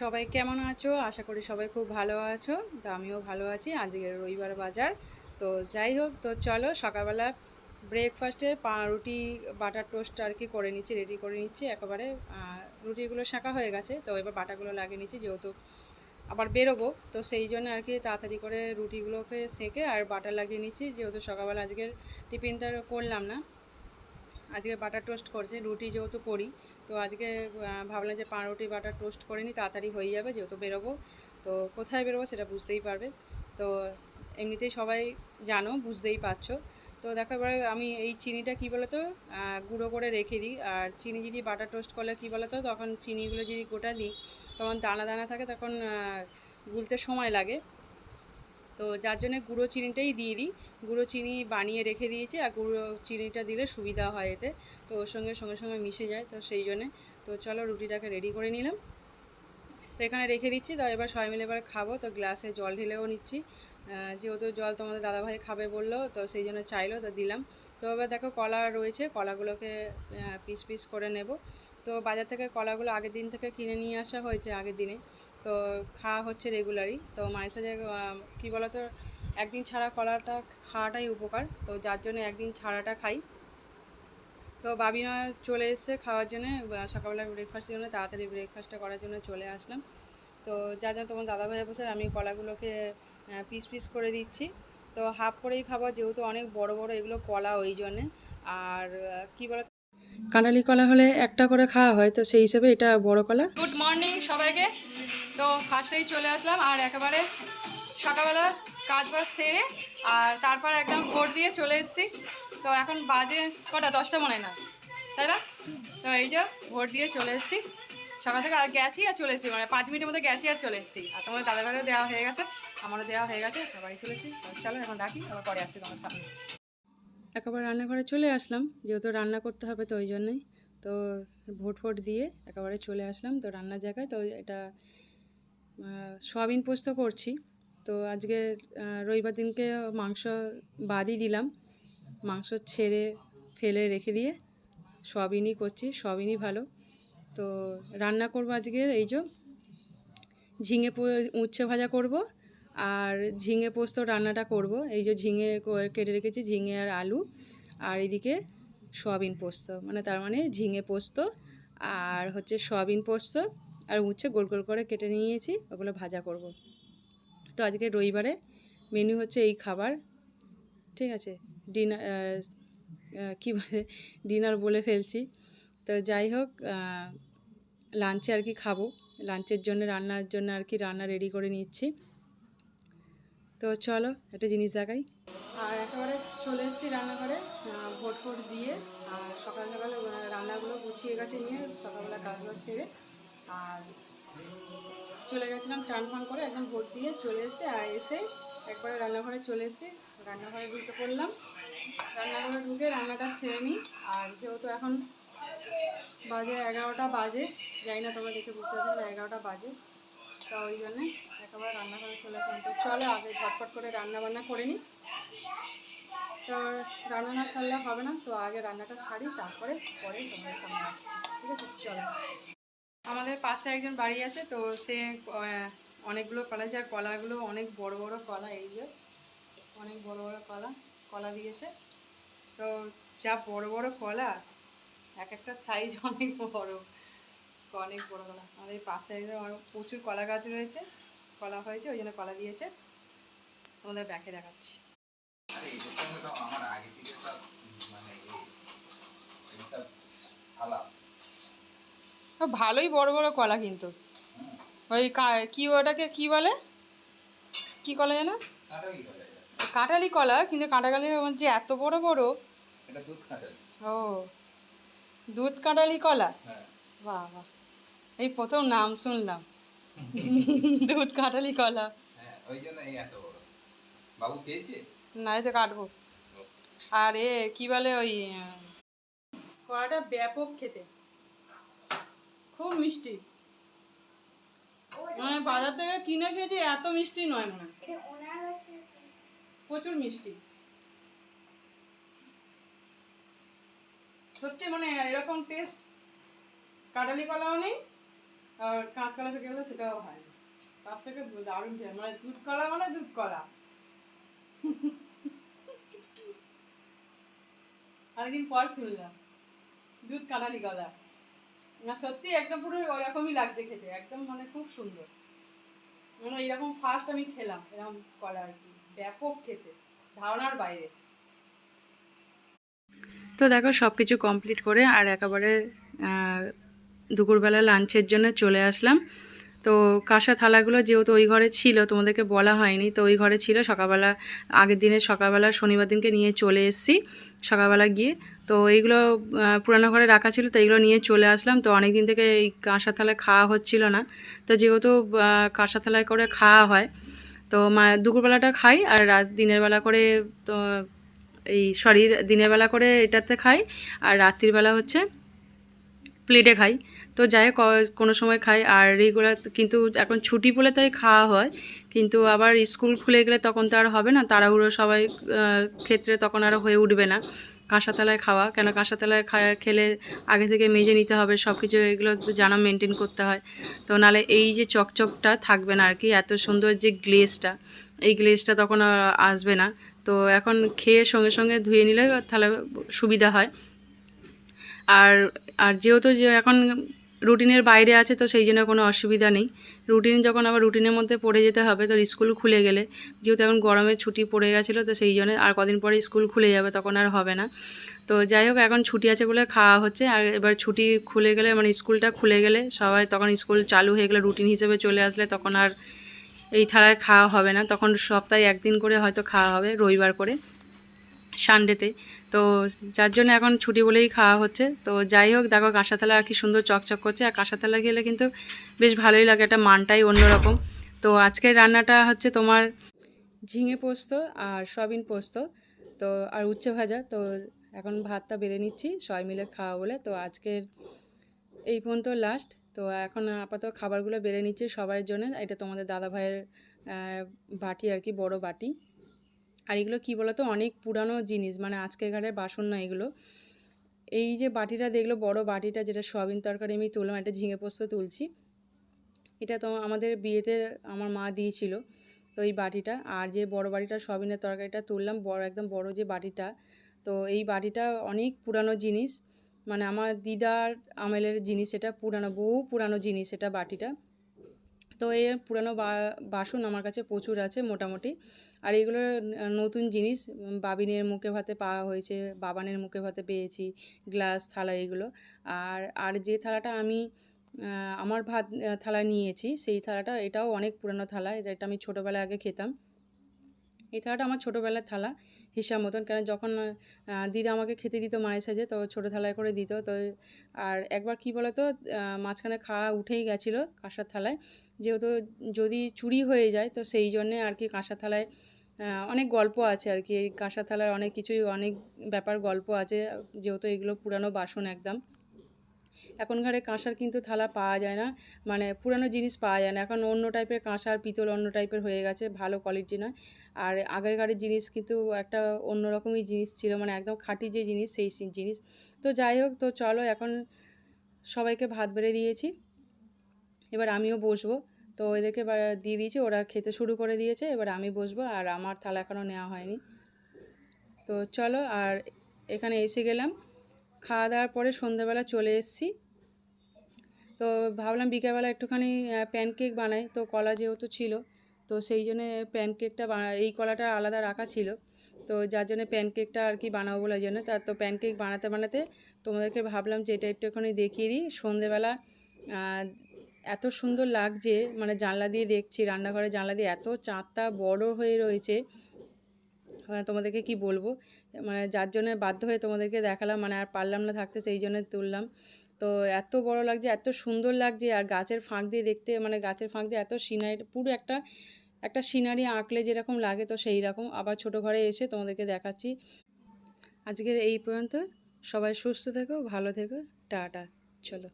সবাই কেমন আছো? আশা করি সবাই খুব ভালো আছো। তো আমিও ভালো আছি। আজকে রবিবার বাজার। তো যাই হোক, তো চলো সকালবেলা ব্রেকফাস্টে রুটি বাটার টোস্ট আর কি করে নিচ্ছি, রেডি করে নিচ্ছি একেবারে। রুটিগুলো শাঁকা হয়ে গেছে, তো এবার বাটাগুলো লাগিয়ে নিচ্ছি, যেহেতু আবার বেরোবো, তো সেই জন্য আর কি তাড়াতাড়ি করে রুটিগুলোকে সেঁকে আর বাটার লাগিয়ে নিচ্ছি, যেহেতু সকালবেলা আজকের টিফিনটা করলাম না। আজকে বাটার টোস্ট করছি, রুটি যেহেতু করি, তো আজকে ভাবলাম যে পাউরুটি বাটার টোস্ট করে নিই, তাড়াতাড়ি হয়ে যাবে, যেহেতু বেরোবো। তো কোথায় বেরোবো সেটা বুঝতেই পারবে। তো এমনিতেই সবাই জানো, বুঝতেই পারছো। তো দেখো এবার আমি এই চিনিটা কী বলো তো, গুঁড়ো করে রেখে দিই। আর চিনি যদি বাটার টোস্ট করলে কী বলো তো, তখন চিনিগুলো যদি গোটা দিই তখন দানা দানা থাকে, তখন গুলতে সময় লাগে। তো যার জন্যে গুঁড়ো চিনিটাই দিয়ে দিই। গুঁড়ো চিনি বানিয়ে রেখে দিয়েছি, আর গুঁড়ো চিনিটা দিলে সুবিধা হয় এতে, তো ওর সঙ্গে সঙ্গে সঙ্গে মিশে যায়, তো সেই জন্যে। তো চলো রুটিটাকে রেডি করে নিলাম, তো এখানে রেখে দিচ্ছি। তো এবার সবাই মিলে এবার খাবো, তো গ্লাসে জল ঢেলেও নিচ্ছি। যেহেতু জল তোমাদের দাদাভাই খাবে বললো, তো সেই জন্য চাইলো, তো দিলাম। তো এবার দেখো কলা রয়েছে, কলাগুলোকে পিস পিস করে নেব। তো বাজার থেকে কলাগুলো আগের দিন থেকে কিনে নিয়ে আসা হয়েছে, আগের দিনে। তো খাওয়া হচ্ছে রেগুলারই। তো মায়ের সাথে কী বলো তো, একদিন ছাড়া কলাটা খাওয়াটাই উপকার, তো যার জন্য একদিন ছাড়াটা খাই। তো বাবিনা চলে এসছে খাওয়ার জন্য, সকালবেলা ব্রেকফাস্টের জন্য, তাড়াতাড়ি ব্রেকফাস্টটা করার জন্য চলে আসলাম। তো যা যা তোমার দাদাভাই বসে, আমি কলাগুলোকে পিস পিস করে দিচ্ছি। তো হাফ করেই খাবো, যেহেতু অনেক বড় বড় এগুলো কলা, ওই জন্যে। আর কী বলো, কাঁঠালি কলা হলে একটা করে খাওয়া হয়, তো সেই হিসেবে এটা বড় কলা। গুড মর্নিং সবাইকে। তো ফার্স্টেই চলে আসলাম, আর একেবারে সকালবেলা কাজ বাজ সেরে আর তারপর একদম ভোট দিয়ে চলে এসেছি। তো এখন বাজে কটা, 10টা মনে হয় না, তাই না? তো এই যে ভোট দিয়ে চলে এসেছি সকাল থেকে, আর গেছি আর চলে এসেছি, মানে 5 মিনিটের মধ্যে গেছি আর চলে এসেছি। আর তোমাদের দাদাভাইও দেওয়া হয়ে গেছে, আমারও দেওয়া হয়ে গেছে, বাড়ি চলে এসেছি। চলো এখন রাখি, আবার পরে আসছি তোমার সামনে। একেবারে রান্নাঘরে চলে আসলাম, যেহেতু রান্না করতে হবে, তো ওই জন্যই। তো ভোট ফোট দিয়ে একেবারে চলে আসলাম তো রান্নার জায়গায়। তো এটা সয়াবিন পোস্ত করছি। তো আজকে রবিবার দিনকে মাংস বাদই দিলাম, মাংস ছেড়ে ফেলে রেখে দিয়ে সয়াবিনই করছি, সয়াবিনই ভালো। তো রান্না করব আজকের এই যে ঝিঙে উচ্ছে ভাজা করব, আর ঝিঙে পোস্ত রান্নাটা করব। এই যে ঝিঙে কেটে রেখেছি, ঝিঙে আর আলু, আর এদিকে সয়াবিন পোস্ত, মানে তার মানে ঝিঙে পোস্ত আর হচ্ছে সয়াবিন পোস্ত, আর উচ্ছে গোল গোল করে কেটে নিয়েছি, ওগুলো ভাজা করব। তো আজকে রবিবারে মেনু হচ্ছে এই খাবার, ঠিক আছে। ডিনার কী বলে, ডিনার বলে ফেলছি। তো যাই হোক, লাঞ্চে আর কি খাবো, লাঞ্চের জন্য রান্নার জন্য আর কি রান্না রেডি করে নিচ্ছি। তো চলো একটা জিনিস দেখাই। আর একেবারে চলে এসেছি রান্নাঘরে, ভোট ফোট দিয়ে, আর সকাল সকাল রান্নাগুলো গুছিয়ে গেছে নিয়ে, সকালবেলা কাজবাজ সেরে আর চলে গেছিলাম চান ফান করে, একদম ভোট দিয়ে চলে এসেছি। আর এসে একবারে রান্নাঘরে চলে এসেছি, রান্নাঘরে ঢুকে পড়লাম। রান্নাঘরে ঢুকে রান্নাটা সেরে নিই। আর যেহেতু এখন বাজে 11টা বাজে, জানি না তোমরা দেখে বুঝতে পারছো না, 11টা বাজে, তো ওই জন্যে একেবারে রান্নাঘরে চলে আসলাম। তো চলো আগে ঝটপট করে রান্না বান্না করে নিই। তো রান্না না সারলে হবে না, তো আগে রান্নাটা সারি, তারপরে পরে তোমাদের সামনে আসছি, ঠিক আছে? চলো। আমাদের পাশে একজন বাড়ি আছে, তো সে অনেকগুলো কলা, যা কলাগুলো অনেক বড় বড় কলা, এই যে অনেক বড় বড় কলা কলা দিয়েছে। তো যা বড় বড় কলা, এক একটা সাইজ অনেক বড়, অনেক বড় কলা। আমাদের পাশে একদম প্রচুর কলা গাছ রয়েছে, কলা হয়েছে, ওই জন্য কলা দিয়েছে। তোমাদের ব্যাকে দেখাচ্ছি। ভালোই বড় বড় কলা কিন্তু, ওই কি ওটাকে কি বলে, কি কলা যেন, কাঁঠালি কলা, কিন্তু কাঁঠালি যে এত বড় বড়, ও দুধ কাঁঠালি কলা, বাহ বাহ, এই প্রথম নাম শুনলাম দুধ কাঁঠালি কলা। না, এই তো কাটবো। আর কি বলে, ওই কলাটা ব্যাপক খেতে, খুব মিষ্টি, মানে বাজার থেকে কিনে খেয়েছি, এত মিষ্টি নয় মনে হয়, প্রচুর মিষ্টি সত্যি, মানে এরকম টেস্ট কাঁঠালি কলাও নেই, আর কাঁচকলা থেকে গেলে সেটাও হয় না। তার থেকে দারুণ খেয়ে, মানে দুধ কলা মানে দুধ কলা। অনেকদিন পর শুনলাম দুধ কাঁঠালি কলা। না সত্যি একদম পুরো ওরকমই লাগছে খেতে, একদম মানে খুব সুন্দর। মানে এরকম ফার্স্ট আমি খেলাম এরকম কলা আর কি, ব্যাপক খেতে, ধারণার বাইরে। তো দেখো সব কিছু কমপ্লিট করে আর একেবারে দুপুরবেলা লাঞ্চের জন্য চলে আসলাম। তো কাঁসা থালাগুলো যেহেতু ওই ঘরে ছিল, তোমাদেরকে বলা হয়নি, তো ওই ঘরে ছিল। সকালবেলা আগের দিনের সকালবেলা শনিবার দিনকে নিয়ে চলে এসেছি সকালবেলা গিয়ে। তো এইগুলো পুরানো ঘরে রাখা ছিল, তো এইগুলো নিয়ে চলে আসলাম। তো অনেক দিন থেকে এই কাঁসা থালায় খাওয়া হচ্ছিল না, তো যেহেতু কাঁসা থালায় করে খাওয়া হয়, তো দুপুরবেলাটা খাই আর দিনের বেলা করে, তো দিনের বেলা করে এটাতে খাই, আর রাত্রির বেলা হচ্ছে প্লেটে খাই। তো যাই হোক কোনো সময় খাই, আর রেগুলার কিন্তু এখন ছুটি বলে তাই খাওয়া হয়। কিন্তু আবার স্কুল খুলে গেলে তখন তো আর হবে না, তাড়াহুড়ো সবাই ক্ষেত্রে তখন আর হয়ে উঠবে না কাঁসা থালায় খাওয়া। কেন কাঁসা থালায় খেলে আগে থেকে মেজে নিতে হবে, সব কিছু এগুলো জানা মেনটেন করতে হয়। তো নাহলে এই যে চকচকটা থাকবে না আর কি, এত সুন্দর যে গ্লেজটা, এই গ্লেজটা তখন আর আসবে না। তো এখন খেয়ে সঙ্গে সঙ্গে ধুয়ে নিলে তাহলে সুবিধা হয়। আর আর যেহেতু যে এখন রুটিনের বাইরে আছে, তো সেই জন্য কোনো অসুবিধা নেই। রুটিন যখন আবার রুটিনের মধ্যে পড়ে যেতে হবে, তো স্কুল খুলে গেলে, যেহেতু এখন গরমের ছুটি পড়ে গেছিলো, তো সেই জন্য আর কদিন পরে স্কুল খুলে যাবে, তখন আর হবে না। তো যাই হোক এখন ছুটি আছে বলে খাওয়া হচ্ছে। আর এবার ছুটি খুলে গেলে, মানে স্কুলটা খুলে গেলে, সবাই তখন স্কুল চালু হয়ে গেলে, রুটিন হিসেবে চলে আসলে, তখন আর এই থালায় খাওয়া হবে না। তখন সপ্তাহে একদিন করে হয়তো খাওয়া হবে, রবিবার করে, সানডেতে। তো যার জন্য এখন ছুটি বলেই খাওয়া হচ্ছে। তো যাই হোক দেখো কাঁসা থালা আর কি সুন্দর চকচক করছে, আর কাঁসা থালা খেলে কিন্তু বেশ ভালোই লাগে, একটা মানটাই অন্যরকম। তো আজকের রান্নাটা হচ্ছে তোমার ঝিঙে পোস্ত আর সয়াবিন পোস্ত, তো আর উচ্ছে ভাজা। তো এখন ভাতটা বেড়ে নিচ্ছি সবাই মিলে খাওয়া বলে। তো আজকের এই পর্যন্ত লাস্ট। তো এখন আপাতত খাবারগুলো বেড়ে নিচ্ছি সবার জন্য। এটা তোমাদের দাদা ভাইয়ের বাটি আর কি, বড় বাটি। আর এগুলো কী বলো তো, অনেক পুরানো জিনিস, মানে আজকেরকারের বাসন না এগুলো। এই যে বাটিটা দেখলো, বড় বাটিটা, যেটা সয়াবিন তরকারি আমি তুললাম, একটা ঝিঙে পোস্ত তুলছি, এটা তো আমাদের বিয়েতে আমার মা দিয়েছিল। তো এই বাটিটা, আর যে বড় বাটিটা সয়াবিনের তরকারিটা তুললাম, বড় একদম বড় যে বাটিটা, তো এই বাটিটা অনেক পুরানো জিনিস, মানে আমার দিদার আমলের জিনিস, এটা পুরানো, বহু পুরানো জিনিস এটা বাটিটা। তো এই পুরানো বাসন আমার কাছে প্রচুর আছে মোটামুটি। আর এগুলো নতুন জিনিস, বাবিনের মুখে ভাতে পাওয়া হয়েছে, বাবানের মুখে ভাতে পেয়েছি, গ্লাস থালা এগুলো। আর আর যে থালাটা আমি আমার ভাত থালা নিয়েছি, সেই থালাটা, এটাও অনেক পুরানো থালা, এটা আমি ছোটোবেলায় আগে খেতাম। এই থালাটা আমার ছোটোবেলার থালা হিসাব মতন, কারণ যখন দিদা আমাকে খেতে দিত মায়ের সাজে, তো ছোটো থালায় করে দিত। তো আর একবার কী বলো তো, মাঝখানে খাওয়া উঠেই গেছিলো কাঁসার থালায়, যেহেতু যদি চুরি হয়ে যায়, তো সেই জন্যে আর কি কাঁসার থালায় অনেক গল্প আছে আর কি, এই কাঁসার থালার অনেক কিছুই, অনেক ব্যাপার গল্প আছে, যেহেতু এগুলো পুরানো বাসন একদম। এখনকার কাঁসার কিন্তু থালা পাওয়া যায় না, মানে পুরানো জিনিস পাওয়া যায় না এখন, অন্য টাইপের কাঁসার পিতল অন্য টাইপের হয়ে গেছে, ভালো কোয়ালিটি নয়। আর আগেরকারের জিনিস কিন্তু একটা অন্যরকমই জিনিস ছিল, মানে একদম খাঁটি যে জিনিস, সেই জিনিস। তো যাই হোক, তো চলো এখন সবাইকে ভাত বেড়ে দিয়েছি, এবার আমিও বসবো। তো এদেরকে দিয়ে দিয়েছি, ওরা খেতে শুরু করে দিয়েছে, এবার আমি বসবো, আর আমার থালা এখনও নেওয়া হয়নি। তো চলো, আর এখানে এসে গেলাম, খাওয়া দাওয়ার পরে সন্ধ্যাবেলা চলে এসেছি। তো ভাবলাম বিকেলবেলা একটুখানি প্যানকেক বানাই, তো কলা যেহেতু ছিল, তো সেই জন্যে প্যানকেকটা এই কলাটা আলাদা রাখা ছিল, তো যার জন্য প্যানকেকটা আর কি বানাবো বলে জন্য। তো প্যানকেক বানাতে বানাতে তোমাদেরকে ভাবলাম যে এটা একটুখানি দেখিয়ে দিই। সন্ধেবেলা এত সুন্দর লাগছে, মানে জানলা দিয়ে দেখছি, রান্নাঘরের জানলা দিয়ে এত চাঁদটা বড় হয়ে রয়েছে, তোমাদেরকে কি বলবো, মানে যার জন্য বাধ্য হয়ে তোমাদেরকে দেখালাম, মানে আর পারলাম না থাকতে, সেই জন্য তুললাম। তো এত বড় লাগছে, এত সুন্দর লাগছে, আর গাছের ফাঁক দিয়ে দেখতে, মানে গাছের ফাঁক দিয়ে এত সিনারি, পুরো একটা একটা সিনারি আঁকলে যেরকম লাগে, তো সেই রকম। আবার ছোটো ঘরে এসে তোমাদেরকে দেখাচ্ছি। আজকের এই পর্যন্ত, সবাই সুস্থ থেকো, ভালো থেকো, টাটা, চলো।